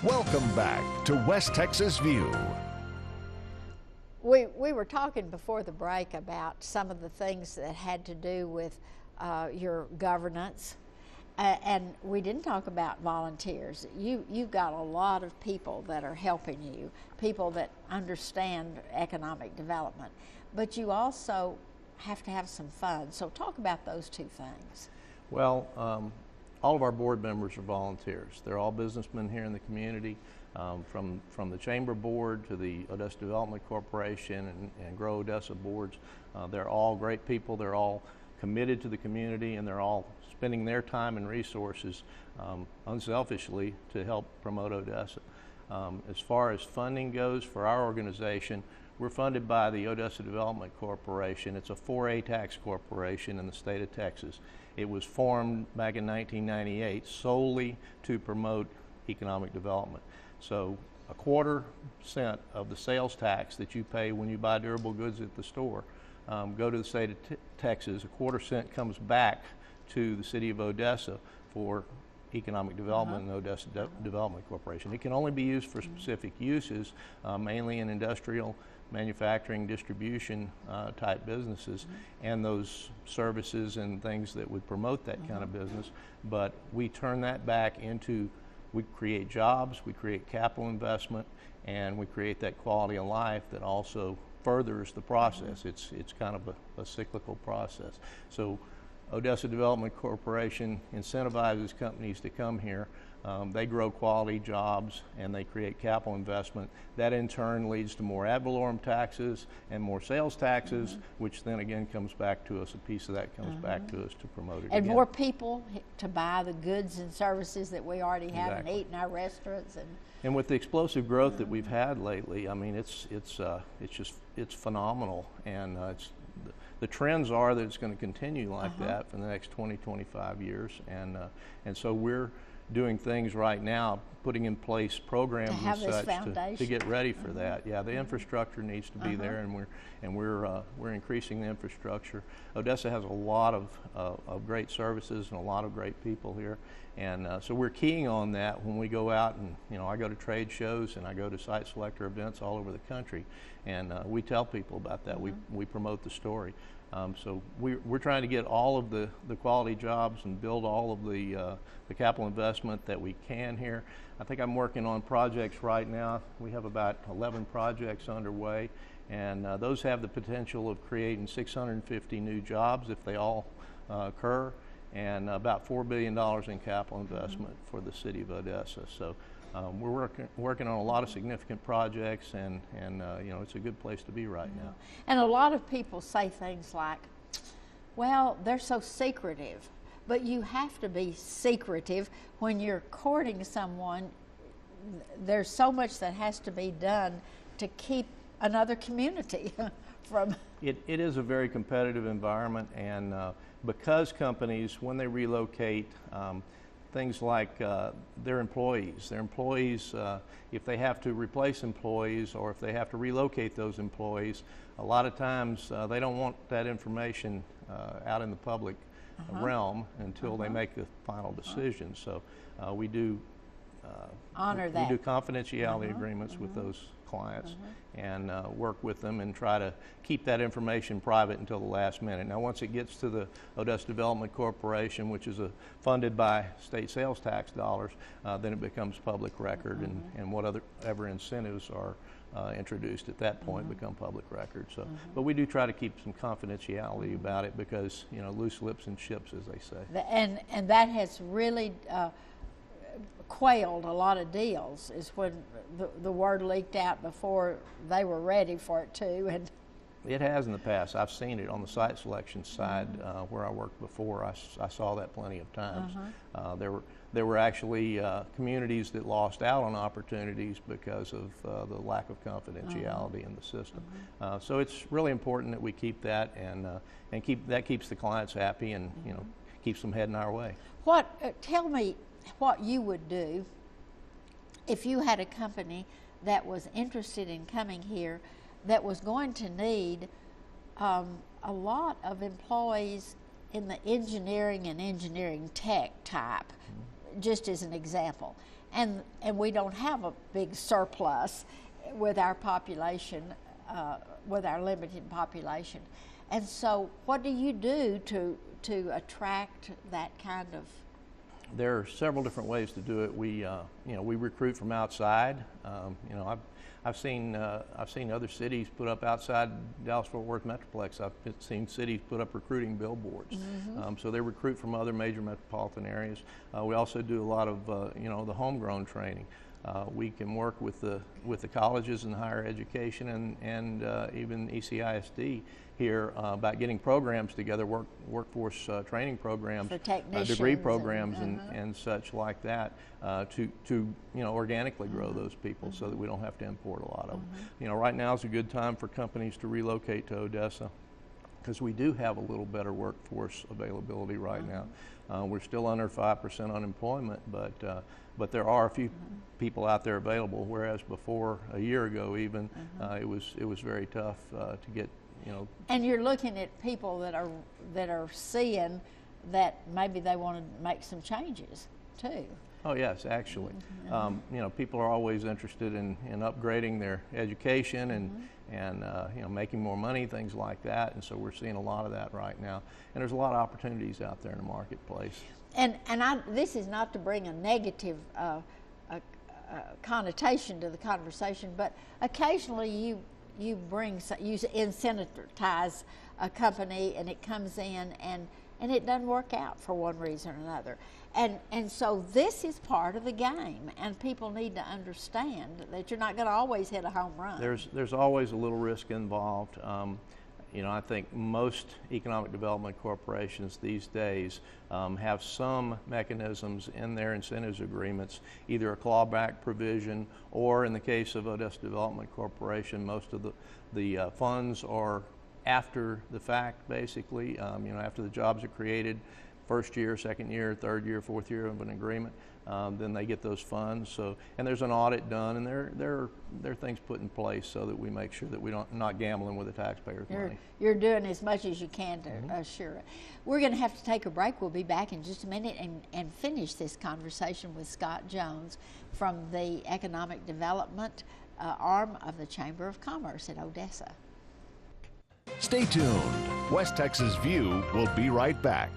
Welcome back to West Texas View. We were talking before the break about some of the things that had to do with your governance, and we didn't talk about volunteers. You've got a lot of people that are helping you, people that understand economic development, but you also have to have some fun. So talk about those two things. Well, all of our board members are volunteers. They're all businessmen here in the community, from the Chamber Board to the Odessa Development Corporation and Grow Odessa boards. They're all great people. They're all committed to the community, and they're all spending their time and resources unselfishly to help promote Odessa. As far as funding goes for our organization, we're funded by the Odessa Development Corporation. It's a 4A tax corporation in the state of Texas. It was formed back in 1998 solely to promote economic development. So a $0.25 of the sales tax that you pay when you buy durable goods at the store go to the state of Texas. A $0.25 comes back to the city of Odessa for economic development in the Odessa Development Corporation. It can only be used for specific uses, mainly in industrial, manufacturing, distribution type businesses, and those services and things that would promote that kind of business. But we turn that back into, we create jobs, we create capital investment, and we create that quality of life that also furthers the process. It's kind of a cyclical process. So Odessa Development Corporation incentivizes companies to come here. They grow quality jobs and they create capital investment. That in turn leads to more ad valorem taxes and more sales taxes, which then again comes back to us. A piece of that comes back to us to promote it and again. More people to buy the goods and services that we already have and eat in our restaurants. And with the explosive growth that we've had lately, I mean, it's phenomenal, and the trends are that it's going to continue like that for the next 20, 25 years, and so we're doing things right now, putting in place programs and such to get ready for that. Yeah, the infrastructure needs to be there, and we're increasing the infrastructure. Odessa has a lot of great services and a lot of great people here, and so we're keying on that when we go out and I go to trade shows and I go to site selector events all over the country, and we tell people about that. We promote the story. So we're trying to get all of the quality jobs and build all of the capital investment that we can here. I think I'm working on projects right now. We have about 11 projects underway, and those have the potential of creating 650 new jobs if they all occur, and about $4 billion in capital investment for the city of Odessa. So we're working on a lot of significant projects, and it's a good place to be right now. And a lot of people say things like, well, they're so secretive, but you have to be secretive when you're courting someone. There's so much that has to be done to keep another community from. It is a very competitive environment, and because companies, when they relocate, things like their employees, if they have to replace employees or if they have to relocate those employees, a lot of times they don't want that information out in the public realm until they make the final decision. So we do honor that. We do confidentiality agreements with those clients and work with them and try to keep that information private until the last minute. Now, once it gets to the Odessa Development Corporation, which is funded by state sales tax dollars, then it becomes public record, and whatever incentives are introduced at that point become public record. So, but we do try to keep some confidentiality about it because loose lips and ships, as they say. And that has really quailed a lot of deals, is when the word leaked out before they were ready for it too. And it has in the past. I've seen it on the site selection side where I worked before. I saw that plenty of times. There were actually communities that lost out on opportunities because of the lack of confidentiality in the system. So it's really important that we keep that, and that keeps the clients happy, and keeps them heading our way. Tell me what you would do if you had a company that was interested in coming here, that was going to need a lot of employees in the engineering and engineering tech type, just as an example. and we don't have a big surplus with our population, with our limited population. And so what do you do to attract that kind of? There are several different ways to do it. We recruit from outside. I've seen other cities put up outside Dallas-Fort Worth Metroplex. I've seen cities put up recruiting billboards. So they recruit from other major metropolitan areas. We also do a lot of the homegrown training. We can work with the colleges and higher education and even ECISD here about getting programs together, workforce training programs, degree programs, and such like that to organically grow those people so that we don't have to import a lot of them. Right now is a good time for companies to relocate to Odessa, because we do have a little better workforce availability right now. We're still under 5% unemployment, but there are a few people out there available, whereas before, a year ago even, it was very tough to get. And you're looking at people that are seeing that maybe they want to make some changes too. Oh yes, actually, people are always interested in upgrading their education and making more money, things like that. And so we're seeing a lot of that right now. And there's a lot of opportunities out there in the marketplace. And this is not to bring a negative connotation to the conversation, but occasionally you incentivize a company and it comes in and it doesn't work out for one reason or another. And so this is part of the game, and people need to understand that you're not going to always hit a home run. There's always a little risk involved. I think most economic development corporations these days have some mechanisms in their incentives agreements, either a clawback provision, or in the case of Odessa Development Corporation, most of the funds are after the fact, basically, after the jobs are created, first year, second year, third year, fourth year of an agreement, then they get those funds. So, and there's an audit done, and there are things put in place so that we make sure that we not gambling with the taxpayers' money. You're doing as much as you can to assure it. We're going to have to take a break. We'll be back in just a minute and finish this conversation with Scott Jones from the Economic Development arm of the Chamber of Commerce at Odessa. Stay tuned. West Texas View will be right back.